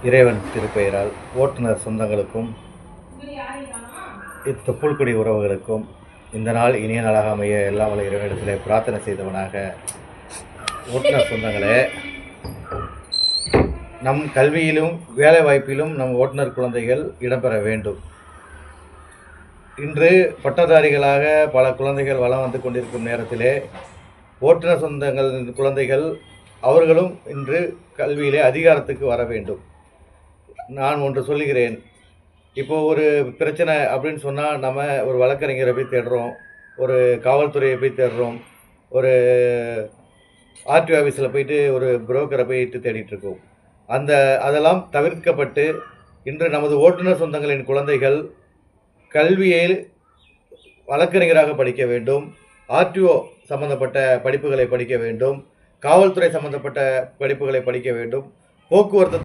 இறைவன் திருப்பெயரால் ஓட்டுநர் சொந்தங்களுக்கும் இத்தொப்புள்குடி உறவுகளுக்கும் இந்த நாள் இனிய நாளாக அமைய எல்லாம் வல்ல இறைவனிடத்திலே பிரார்த்தனை செய்தவனாக, ஓட்டுநர் சொந்தங்களே, நம் கல்வியிலும் வேலை வாய்ப்பிலும் நம் ஓட்டுநர் குழந்தைகள் இடம்பெற வேண்டும். இன்று பட்டதாரிகளாக பல குழந்தைகள் வளம் வந்து கொண்டிருக்கும் நேரத்திலே ஓட்டுநர் சொந்தங்கள் குழந்தைகள் அவர்களும் இன்று கல்வியிலே அதிகாரத்துக்கு வர வேண்டும். நான் ஒன்று சொல்லுகிறேன். இப்போது ஒரு பிரச்சனை அப்படின்னு சொன்னால் நம்ம ஒரு வழக்கறிஞரை போய் தேடுறோம், ஒரு காவல்துறையை போய் தேடுறோம், ஒரு ஆர்டிஓ ஆஃபீஸில் போயிட்டு ஒரு புரோக்கரை போயிட்டு தேடிட்டுருக்கோம். அதெல்லாம் தவிர்க்கப்பட்டு இன்று நமது ஓட்டுநர் சொந்தங்களின் குழந்தைகள் கல்வியில் வழக்கறிஞராக படிக்க வேண்டும், ஆர்டிஓ சம்பந்தப்பட்ட படிப்புகளை படிக்க வேண்டும், காவல்துறை சம்பந்தப்பட்ட படிப்புகளை படிக்க வேண்டும், போக்குவரத்து